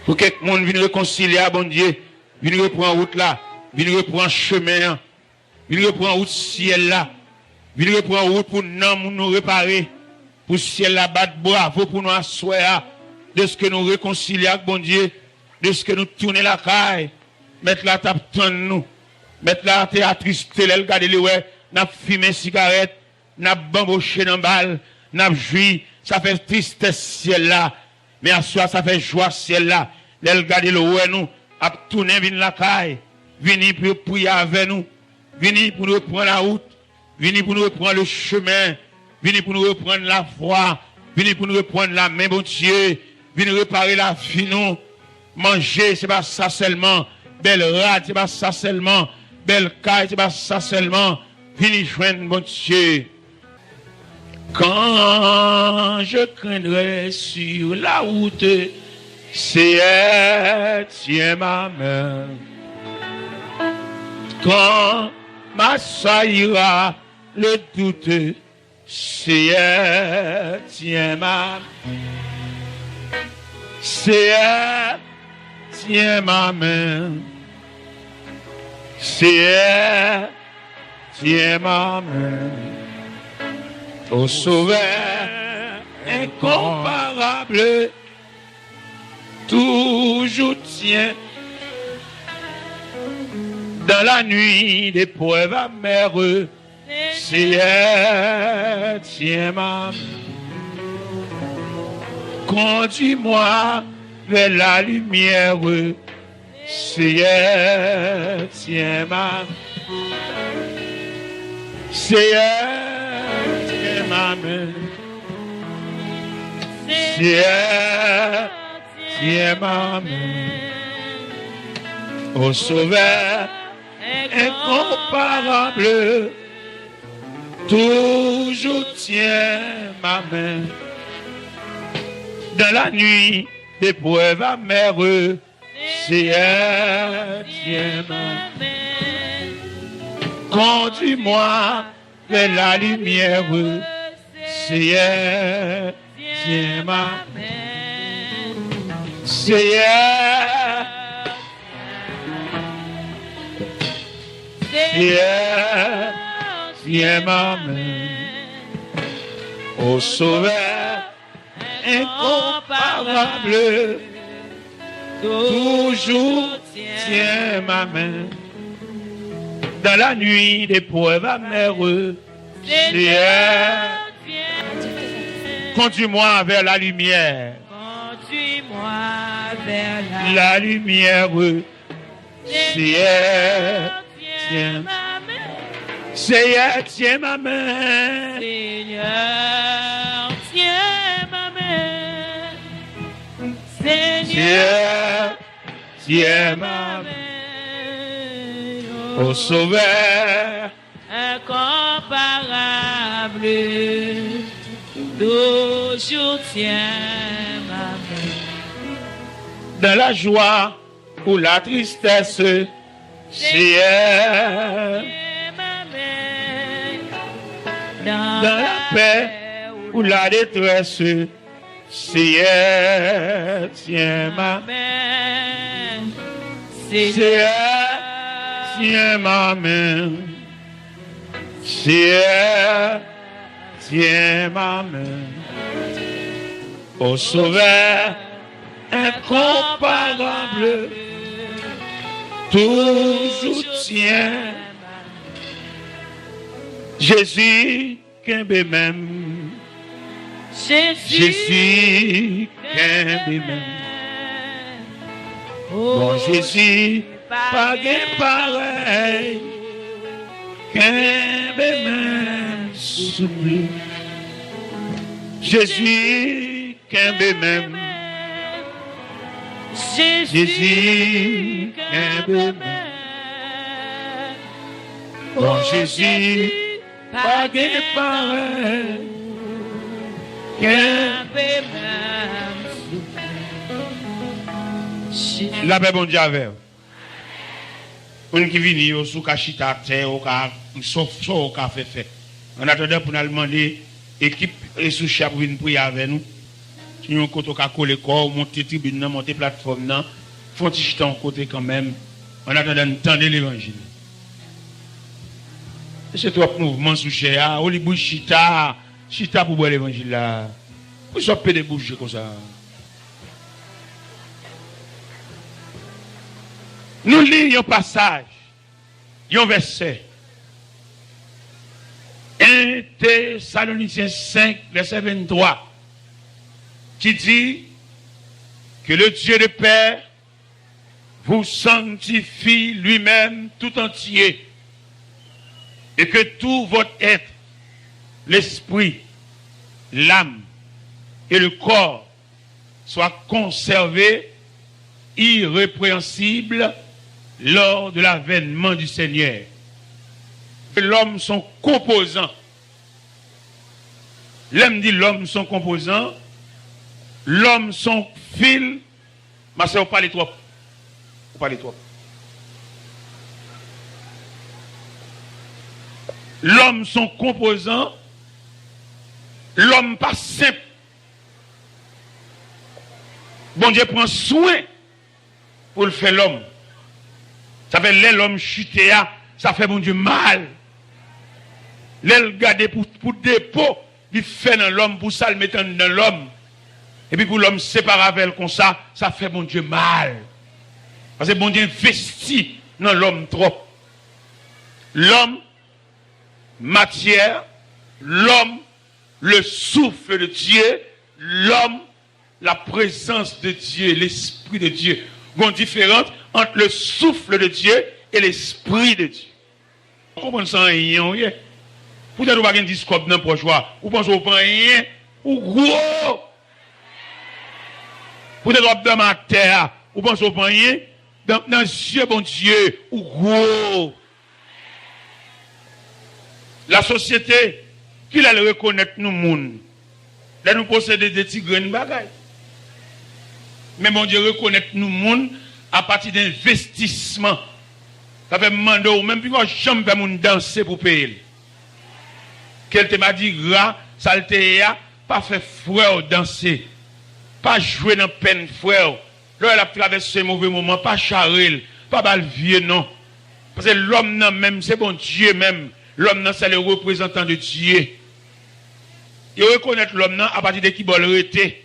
Pour que le monde vienne réconcilier à bon Dieu. Vienne reprendre route là. Vienne reprendre chemin. Vienne reprendre route ciel là. Vienne reprendre route pour nous réparer. Pour ciel là, battre bravo pour nous asseoir. De ce que nous réconcilier avec bon Dieu. De ce que nous tourner la caille. Mettre la table de nous. Mettre la théâtrice télé, regarder les ouais. N'a fumé cigarette, n'a bamboché dans balle, n'a joui, ça fait tristesse ciel là, mais à soi ça fait joie ciel là. Les regarder le ouais nous, à tourner vin la caille, venir pour prier avec nous, venir pour nous reprendre la route, venir pour nous reprendre le chemin, venir pour nous reprendre la foi, venir pour nous reprendre la main bon Dieu, venir réparer la vie nous, manger c'est pas ça seulement, belle rade c'est pas ça seulement, belle caille c'est pas ça seulement. Vini joindre mon Dieu. Quand je craindrai sur la route, c'est elle, tiens ma main. Quand m'assaillira le doute, c'est elle, tiens ma main. C'est elle, tiens ma main. Seigneur, tiens ma main. Ô Sauveur incomparable, toujours tiens. Dans la nuit d'épreuves amères, Seigneur, tiens ma main. Conduis-moi vers la lumière, Seigneur, tiens ma main. Seigneur, tiens ma main. Seigneur, tiens ma main. Ô Sauveur incomparable, toujours tiens ma main. Dans la nuit d'épreuves amères, Seigneur, tiens ma main. Conduis-moi vers la lumière, Seigneur, tiens ma main. Seigneur, Seigneur, tiens ma main. Ô Sauveur incomparable, toujours tiens ma main. Dans la nuit d'épreuves amères, Seigneur, conduis-moi vers la lumière. Conduis-moi vers La lumière, Seigneur, tiens ma main. Seigneur, tiens ma main. Seigneur, tiens ma main. Seigneur, tiens ma main. Ô Sauveur incomparable, toujours tiens ma main. dans la joie ou la tristesse, Seigneur, Tiens ma main. dans la paix ou la détresse, Seigneur, tiens ma main. main. Seigneur, tiens ma main. Seigneur, tiens ma main. Ô Sauveur incomparable, toujours tiens. Jésus, qu'un même. Jésus, qu'un même. Bon Jésus, pas de pareil. Qu'un même souffle. Jésus, qu'un même. Jésus, qu'un même. Bon Jésus, pas de pareil. Qu'un la paix bon Dieu avec. On qui vient sous cachita terre au cas sauf au cas fait. En attendant pour nous demander équipe et sous chef pour venir prier avec nous. Si nous côté ka coller corps, monter tribune, monter plateforme nan, font petit en côté quand même. En attendant d'entendre l'évangile. C'est trop mouvement sous cher, on li bouche chita pour boire l'évangile là. Vous sortez de bouche comme ça. Nous lisons un passage, un verset. 1 Thessaloniciens 5, verset 23, qui dit que le Dieu de paix vous sanctifie lui-même tout entier et que tout votre être, l'esprit, l'âme et le corps soient conservés irrépréhensibles lors de l'avènement du Seigneur. L'homme son composant. L'homme dit l'homme son composant. L'homme son fil. Mais c'est pas les trop. Pas les trop. L'homme son composant. L'homme pas simple. Bon Dieu prend soin pour le faire l'homme. Ça fait l'homme chuté, ça fait mon Dieu mal. L'elle garde pour dépôt, il fait dans l'homme, pour ça le mettre dans l'homme. Et puis pour l'homme séparer avec comme ça fait mon Dieu mal. Parce que bon Dieu investit dans l'homme trop. L'homme, matière, l'homme, le souffle de Dieu, l'homme, la présence de Dieu, l'esprit de Dieu. Il y a une différence entre le souffle de Dieu et l'esprit de Dieu. Vous comprenez ça? Peut-être que vous n'avez pas un discours dans le proche. Vous pensez que vous n'avez rien, ou gros. Peut-être que vous avez dans ma terre, vous pensez que vous n'avez rien, dans Dieu, bon Dieu, ou gros. La société, qui la reconnaître nous, monde, là nous possédons des petits grains de bagaille. Mais mon Dieu reconnaître nous, monde, à partir d'investissement. Ça fait demander, ou même puis moi, jamais faire mon danser pour payer. Qu'elle te m'a dit, gras, saleté, pas faire frère danser, pas jouer dans peine frère. Là, elle a traversé un mauvais moment, pas charrer, pas balvier, non. Parce que l'homme, non, même, c'est bon Dieu même. L'homme, non, c'est le représentant de Dieu. Il reconnaît l'homme, non, à partir de qui il arrêter,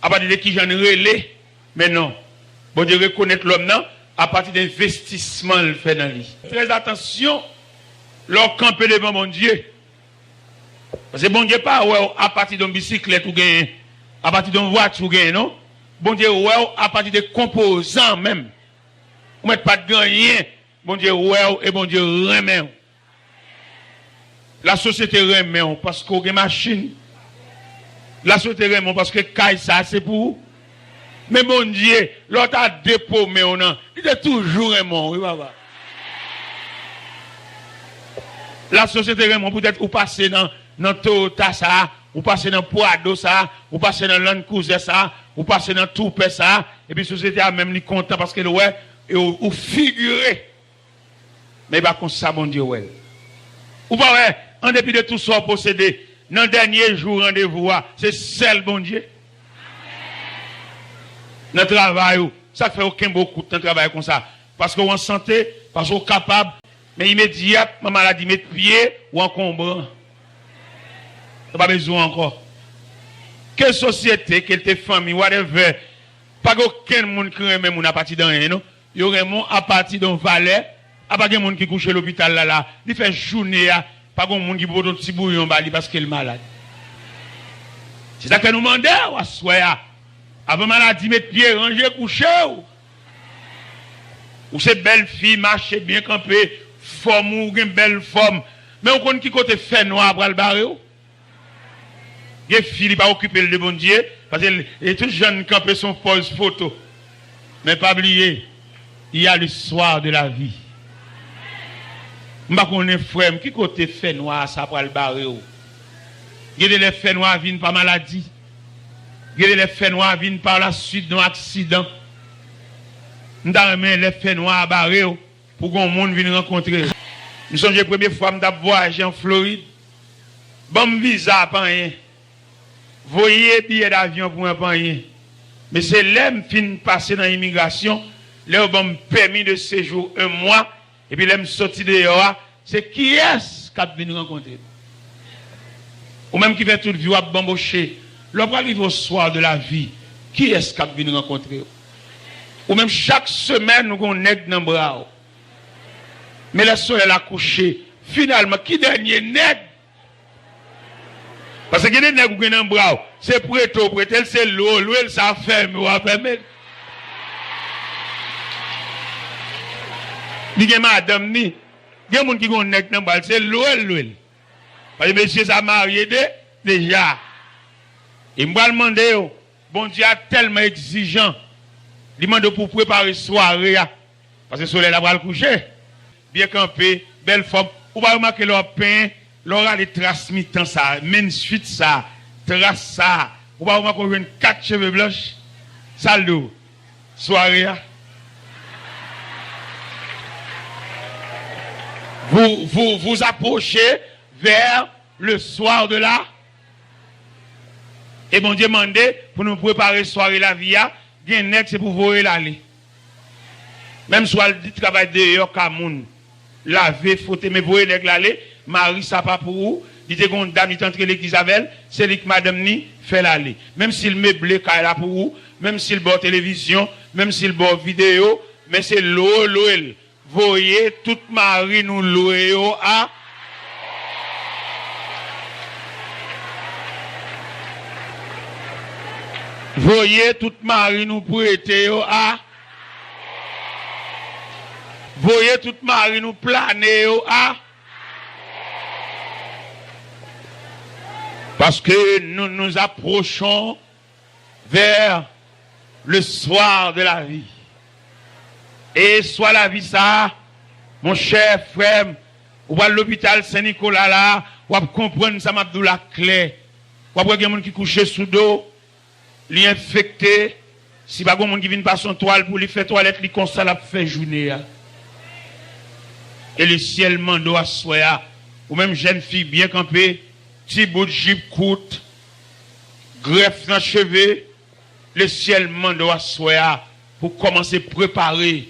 à partir de qui j'en relais. Mais non. Bon Dieu reconnaît l'homme, non, à partir d'investissement, il fait dans lui. Très attention, leur camper devant mon Dieu. Parce que bon Dieu pas ouais, à partir d'une bicyclette ou gain, à partir d'une voiture ou gain, non? Bon Dieu ouais, à partir des composants même. Vous mettez pas de gagner. Bon Dieu ouais, et bon Dieu remet. La société remet parce qu'on a une machine. La société remet parce que caille ça c'est pour. Mais mon Dieu, l'autre a dépaumé, il est toujours remet. Oui, papa. La société remet peut-être ou passer dans Toyota ça, ou passer dans Prado ça, ou passer dans Land Cruiser ça, ou passer dans Toupet ça, et puis la société a même content parce que ouais, ou figuré. Mais pas comme ça, mon Dieu, ouais. Ou pas ouais, en dépit de tout ça possédé, dans le dernier jour rendez-vous, c'est seul bon Dieu. Dans le travail, ça fait aucun beaucoup de travail comme ça. Parce qu'on est en santé, parce qu'on est capable, mais immédiatement, ma maladie met pied ou encombrant. Pas besoin encore. Quelle société, quelle famille, whatever, pas aucun monde qui remet mon à partir d'un rien, non? Il y aurait mon à partir d'un valet, à part des monde qui couche à l'hôpital là, il fait journée, pas de monde qui boit un petit bouillon parce qu'il est malade. C'est ça que nous demandons, soya. Avant maladie, mettre pied, ranger, coucher. Ou c'est belle fille, marcher bien campé, forme ou une belle forme. Mais on connaît qui côté fait noir pour le barrer. Les filles pas occuper le bon Dieu parce que les tous jeunes campés sont fausses photos. Mais pas oublier, il y a le soir de la vie. Je connais frère qui côté fait noir ça pour le barrer. Les faits noirs viennent par maladie. Les faits noirs viennent par la suite d'un accident. Nous avons les faits noirs barrés pour que le monde vienne rencontrer. Nous sommes la première fois que je voyagé en Floride. Bon visa pas rien. Voyez billet d'avion pour un rien. Mais c'est l'aime fin passer dans l'immigration, là bon permis de séjour 1 mois et puis l'aime sorti dehors, c'est qui est-ce qui vient nous rencontrer? Ou même qui fait toute vie à bambocher. L'homme arrive au soir de la vie, qui est-ce qui vient nous rencontrer? Ou même chaque semaine nous avons un nègre dans le bras. Mais le soleil a couché. Finalement, qui dernier nègre? Parce que les nègres qui sont dans le bras, c'est prêt, c'est l'eau, l'eau, ça ferme, ou à fermer. Il y a madame, il y a des gens qui ont un nègre dans le bras, c'est l'eau, l'eau. Parce que monsieur, ça marié déjà. Et je me demander, bon Dieu a tellement exigeant, il demande pour préparer soirée, parce que le soleil va le coucher. Bien campé, belle forme. Ou pas remarquer leur pain, leur les traces mi-temps ça, main suite ça, trace ça. Ou pas remarquer qu'on a 4 cheveux blanches. Salut, soirée. Vous approchez vers le soir de là. Et bon Dieu demande pour nous préparer soirée la vie, bien net c'est pour voir l'aller. Même soit le travail dehors, Kamoun, laver, frotter, mais pour les aller, Marie, ça pas pour vous. Il était une dame, il est entré l'église avec elle, c'est lui que madame ni fait l'aller. Même s'il meuble, quand là pour vous, même s'il bord télévision, même s'il bord vidéo, mais c'est l'eau. Voyez, toute Marie nous louer à. Voyez, toute Marie nous prêter à. Voyez, toute Marie nous planer à. Parce que nous nous approchons vers le soir de la vie. Et soit la vie ça, mon cher frère, ou à l'hôpital Saint-Nicolas là, ou à comprendre ça m'a dit la clé. Ou à voir quelqu'un qui couche sous dos, li infecté, si pas quelqu'un qui vient par son toile pour lui faire toilette, li comme ça l'a fait journée. Et le ciel mando à soya, ou même jeune fille bien campée, petit bout de jupe courte, greffe dans les cheveux, le ciel mando à soya pour commencer à préparer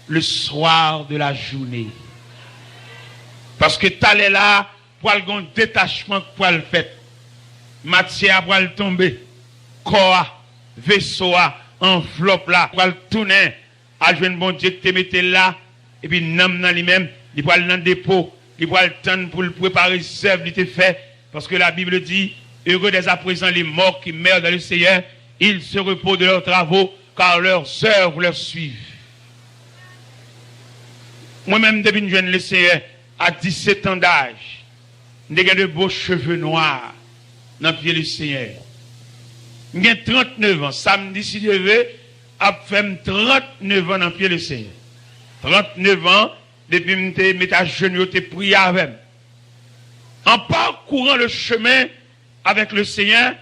le soir de la journée. Parce que t'allais là, pour un détachement pour le fait. Matière pour le tomber. Corps, vaisseau, enveloppe là, pour le tourner. À joindre bon Dieu que tu mettez là. Et puis, nam dans lui-même, il va aller dans le dépôt. Il va le temps pour le préparer, serve, il te fait. Parce que la Bible dit, heureux dès à présent les morts qui meurent dans le Seigneur, ils se reposent de leurs travaux, car leurs œuvres leur suivent. Moi-même, depuis que je viens le Seigneur, à 17 ans d'âge, j'ai de beaux cheveux noirs dans le pied du Seigneur. J'ai 39 ans. Samedi, si je veux, à faire 39 ans dans le pied du Seigneur. 39 ans, depuis que je me suis à genoux, je prié avec. En parcourant le chemin avec le Seigneur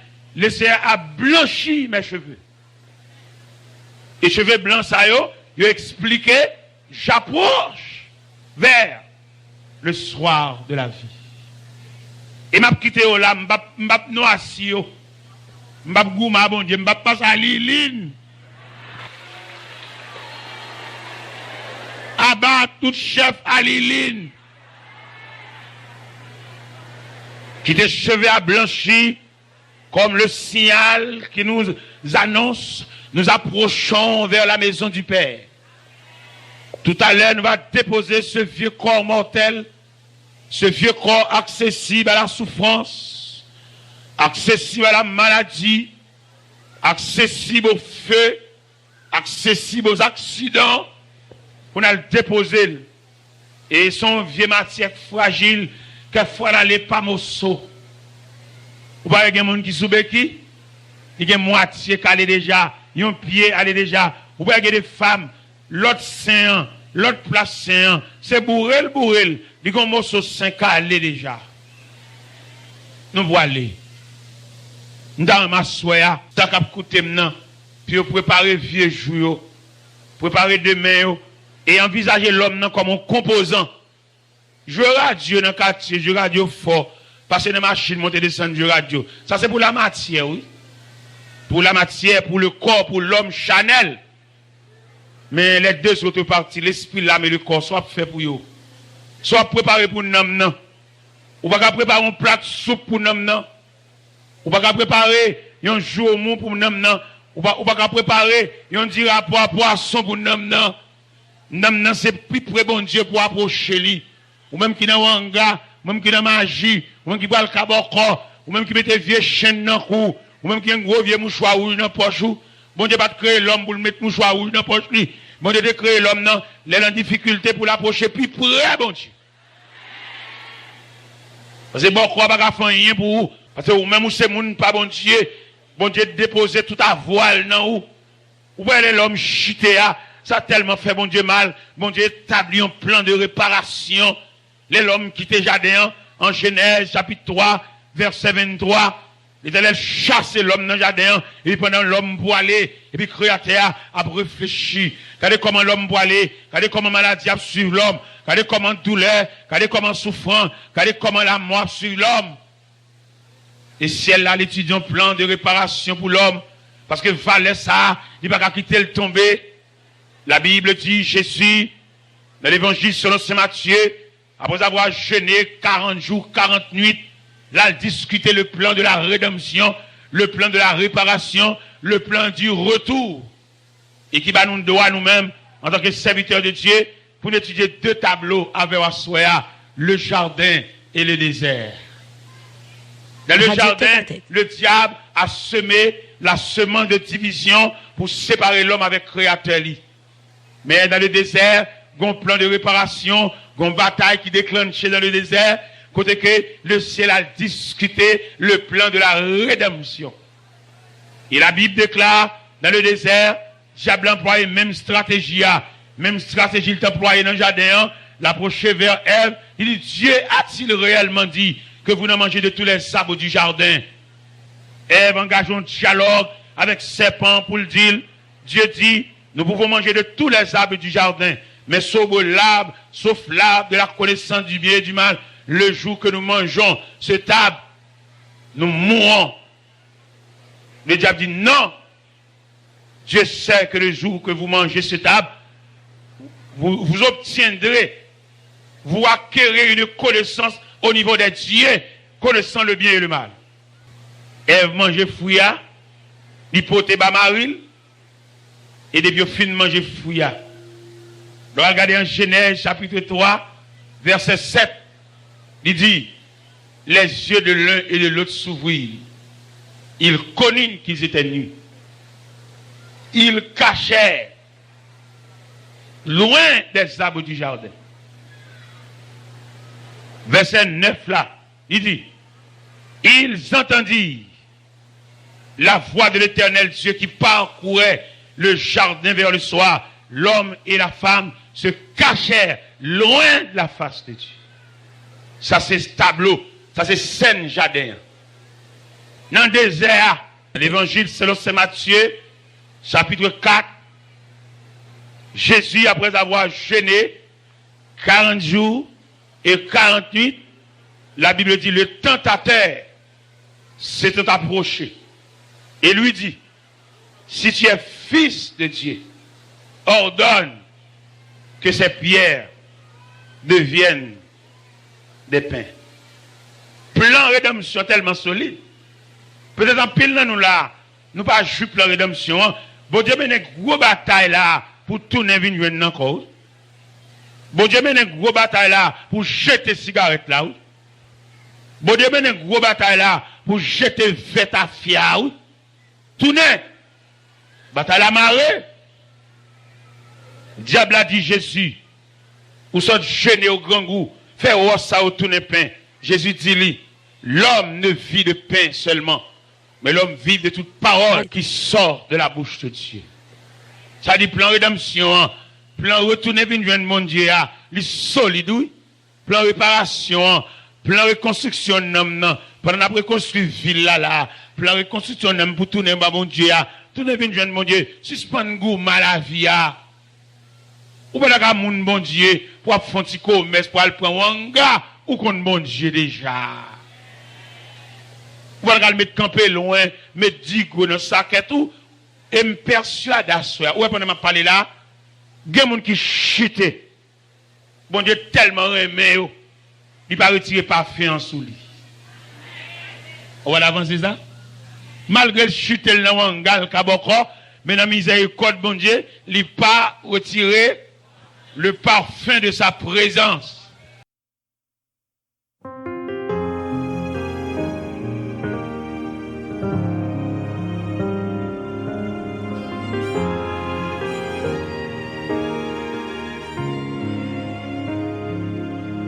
a blanchi mes cheveux. Et cheveux blancs, ça y est, il a expliqué, j'approche vers le soir de la vie. Et m'a quitté là, m'a noissi, m'a gouma, bon Dieu, m'a passé à Liline. Abat tout chef à Liline. Qui tes cheveux à blanchi comme le signal qui nous annonce, nous approchons vers la maison du Père. Tout à l'heure, nous allons déposer ce vieux corps mortel, ce vieux corps accessible à la souffrance, accessible à la maladie, accessible au feu, accessible aux accidents. On a le déposé. Et son vieux matière fragile, quelquefois dans les pamosso. Vous voyez, il y a des gens qui sont qui? Il y a moitié qui allait déjà, il y a un pied allait déjà. Vous voyez, il y a des femmes, l'autre sein, l'autre place sein, c'est bourrel. Il y a un morceau 5 qui allait déjà. Nous voilà. Nous avons ma soya, nous avons écouté maintenant, puis préparer vieux jours, préparer demain, et envisager l'homme comme un composant. Je radio dans le quartier, je radio fort. Passer dans la machine, monter, descendre, je radio. Ça, c'est pour la matière, oui. Pour la matière, pour le corps, pour l'homme Chanel. Mais les deux autres parties, l'esprit, l'âme et le corps, soit fait pour eux. Soit préparé pour nous, non. Ou pas préparer un plat de soupe pour nous, non. Ou pas préparer un jour mou pour nous, non. Ou pas préparer un rapport à poisson pour nous, non. Non, c'est plus près bon Dieu pour approcher lui. Ou même qui n'a pas hangar, ou même qui n'a magie, ou même qui boit le cabocor, ou même qui met des vieux chaînes dans le cou, ou même qui a un gros vieux mouchoir rouge dans la poche. Bon Dieu pas créer l'homme pour le mettre mouchoir rouge dans la poche. Bon Dieu de créer l'homme non, il est en difficulté pour l'approcher plus près, bon Dieu. Parce que bon, quoi pas faire rien pour vous. Parce que vous même c'est moun pas bon Dieu déposer tout à voile dans vous. Ou voyez l'homme chité à. Ça a tellement fait bon Dieu mal. Bon Dieu établit un plan de réparation. L'homme qui était jardin en Genèse chapitre 3 verset 23. L'Éternel chasse l'homme dans le jardin. Et puis pendant l'homme pour aller. Et puis créateur a réfléchi. Regardez comment l'homme pour aller. Regardez comment maladie a suivi l'homme. Regardez comment douleur. Regardez comment souffrance. Regardez comment la mort suit l'homme. Et ciel là l'étudie un plan de réparation pour l'homme. Parce que valait ça. Il ne va pas quitter le tomber. La Bible dit, Jésus, dans l'évangile selon saint Matthieu, après avoir jeûné 40 jours, 40 nuits, là, il discutait le plan de la rédemption, le plan de la réparation, le plan du retour. Et qui va nous doit nous-mêmes, en tant que serviteurs de Dieu, pour étudier deux tableaux avec Assoya, le jardin et le désert. Dans le jardin, le diable a semé la semence de division pour séparer l'homme avec le Créateur. Mais dans le désert, il y a un plan de réparation, il y a une bataille qui déclenche dans le désert, côté que le ciel a discuté le plan de la rédemption. Et la Bible déclare, dans le désert, le diable a employé même stratégie, il a employé dans le jardin, l'approcher vers Ève. Il dit, Dieu a-t-il réellement dit que vous ne mangez de tous les arbres du jardin? Ève engage un dialogue avec serpent pour le dire. Dieu dit, nous pouvons manger de tous les arbres du jardin, mais sauf l'arbre de la connaissance du bien et du mal. Le jour que nous mangeons cet arbre, nous mourrons. Le diable dit non. Dieu sait que le jour que vous mangez cet arbre, vous obtiendrez, vous acquérez une connaissance au niveau des dieux, connaissant le bien et le mal. Ève mangeait fouilla, l'hypothèse maril, et depuis au fin manger fouilla. Donc regardez en Genèse chapitre 3, verset 7, il dit, les yeux de l'un et de l'autre s'ouvrirent. Ils connurent qu'ils étaient nus. Ils cachèrent loin des arbres du jardin. Verset 9 là, il dit, ils entendirent la voix de l'Éternel Dieu qui parcourait le jardin vers le soir. L'homme et la femme se cachèrent loin de la face de Dieu. Ça c'est ce tableau, ça c'est scène jardin. Dans le désert, l'évangile selon saint Matthieu, chapitre 4, Jésus, après avoir jeûné 40 jours et 40 nuits, la Bible dit, le tentateur s'est approché et lui dit, si tu es fils de Dieu, ordonne que ces pierres deviennent des pains. Plan rédemption tellement solide. Peut-être en pile nous là, nous pas juste plan rédemption. Bon Dieu mène une grosse bataille là pour tourner une encore. Bon Dieu mène une grosse bataille là pour jeter cigarette là. Bon Dieu mène une grosse bataille là pour jeter vête à fia. Tourner. Bataille à marée. Diable a dit Jésus, ou sont jeûner au grand goût, faire ça au tourner pain. Jésus dit lui, l'homme ne vit de pain seulement, mais l'homme vit de toute parole qui sort de la bouche de Dieu. Ça dit plan rédemption, plan retourner vers le monde Dieu, il solide, plan réparation, plan reconstruction, pendant la reconstruire ville là, plan reconstruction pour tourner vers mon Dieu, tourner vers mon Dieu, suspendre goût mal à vie. Ou pas d'accord moun bon Dieu pour faire un petit commerce pour aller prendre un gars ou qu'on bon Dieu déjà. Ou pas d'accord mettre camper loin, mettre 10 gros dans sac et tout et me persuade à soi. Ou pendant m'a parler là, gen moun qui chute. Bon Dieu tellement aimé yo, il pas retirer parfum en sous lui. On va avancer ça. Malgré le chute dans un gars kaboko, mais dans miséricorde bon Dieu, il pas retirer le parfum de sa présence.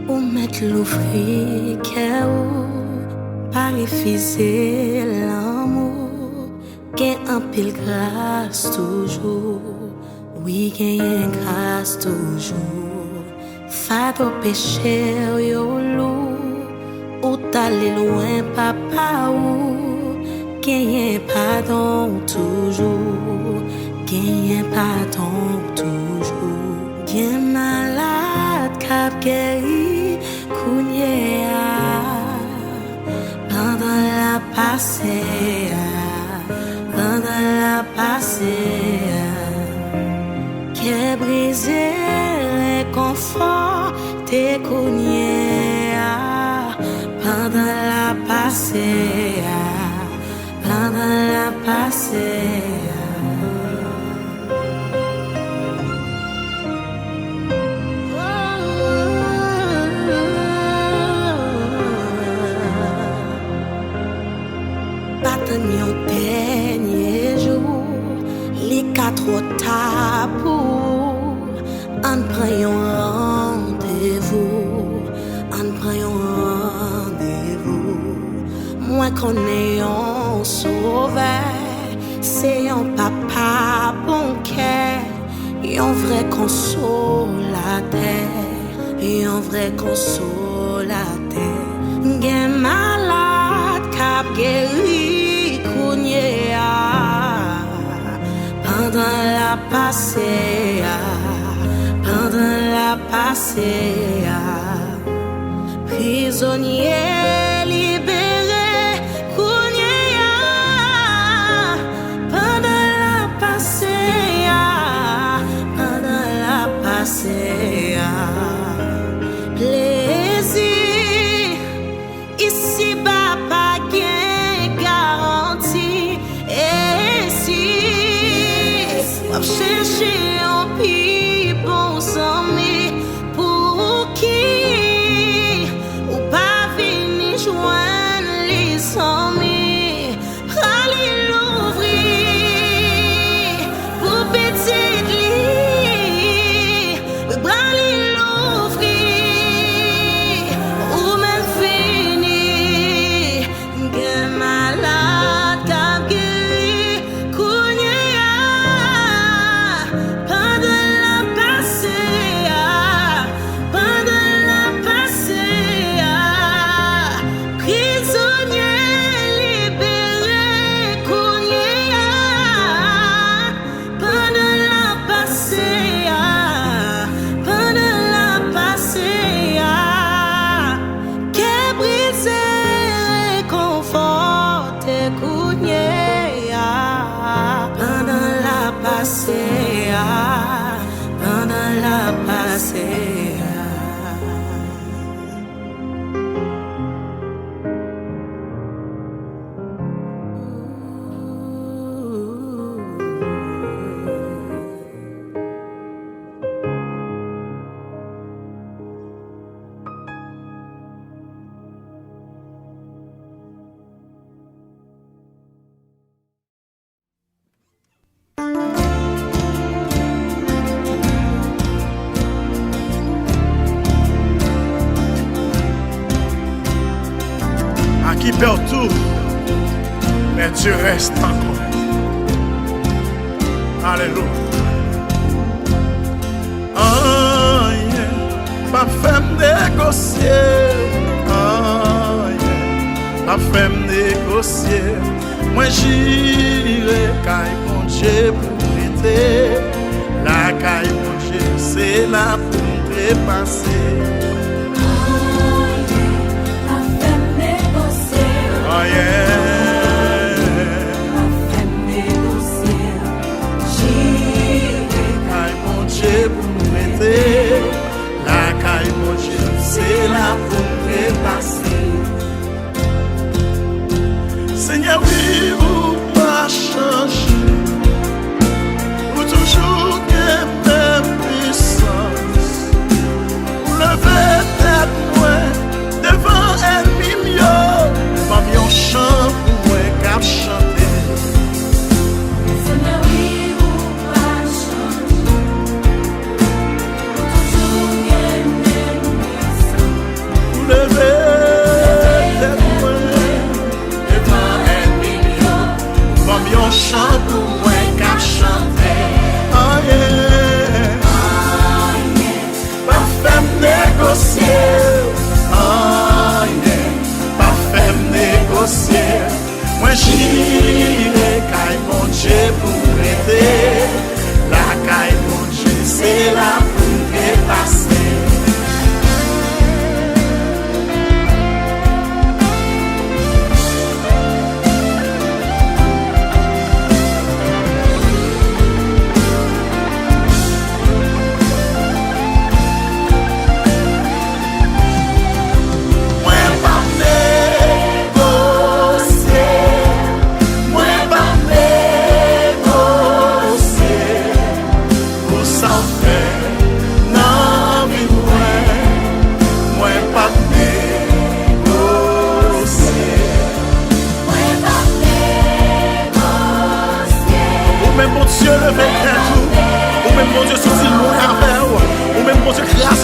Ou mettre l'ouvrir cœur, pas refuser l'amour, qu'est un pile grâce toujours. Oui, gagne grâce toujours. Faites au péché, yo loup. Ou t'aller loin, papa, ou. Gagne pardon toujours. Gagne pardon toujours. Gagne malade, cap guéri, kounyea. Pendant la passée, pendant la passée. brisé, réconforté, cougné, pendant la passée, pendant la passée. Yon dernier jour, les quatre tabous, on prend un rendez-vous, on prend un rendez-vous. Moi connais un sauveur, c'est un papa bon cœur, un vrai consolateur, un vrai consolateur. Gen malade cap guéri. Pendant la passée, pendant la passée, prisonnier libéré, pendant la passée, pendant la passée, plaisir ici bas pas gain garantie. Chercher un plus bon ami pour qui ou pas venir joindre les amis. Allez l'ouvrir pour petit lit, allez l'ouvrir ou même finir. Que malade cap guéri. Pendant la passée. Qui perd tout, mais tu restes encore. Alléluia. Ah, yeah. Pas fait négocier. Ah, yeah. Pas fait négocier. Moi j'irai caille mon Dieu pour m'aider. La caille mon Dieu, c'est là pour me dépasser. Oh yeah. J'irai caille mon Dieu pour nous aider. La caille mon Dieu, c'est là pour nous dépasser. Seigneur, oui, vous pas changer. Vous toujours que même puissance. Vous levez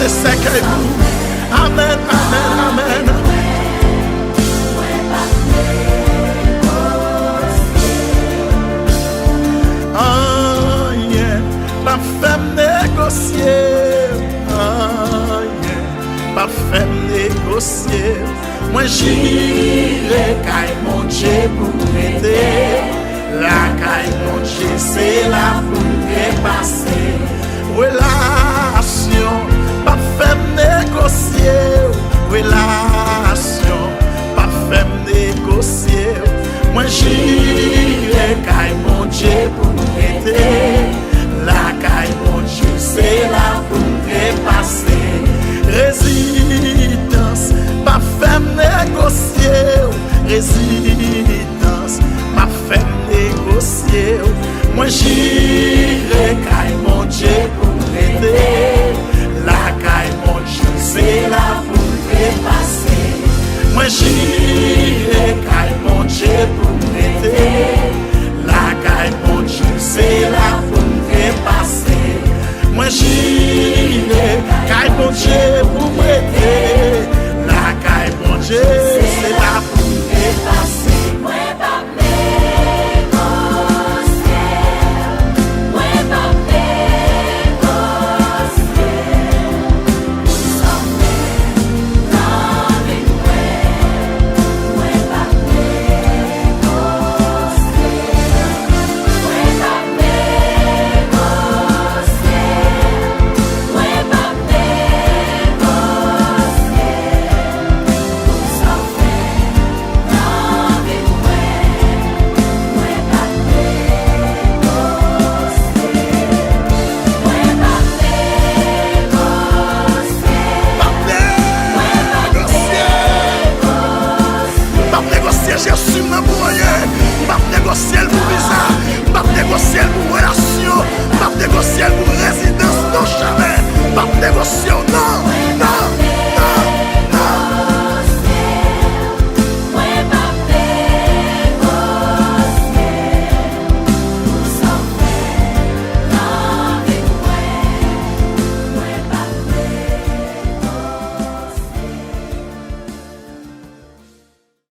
c'est ça que vous. Amen, amen, amen. Ah, yeah. Pas fait négocier. Ah, yeah. Pas fait négocier. Moi j'irai caille mon Dieu pour m'aider. La caille mon Dieu c'est la pour me passer. Relation, pas fait négocier. Relation, pas fait négocier. Moi j'irai caille mon Dieu pour m'aider. La caille mon Dieu c'est la pour me passer. Résistance, pas fait négocier. Résistance, pas fait négocier. Moi j'irai caille mon Dieu pour m'aider. La caille mon Dieu c'est la pour me passer. Moi j'irai caille mon Dieu pour m'aider. La caille mon Dieu c'est la pour me passer. Moi j'irai caille mon Dieu pour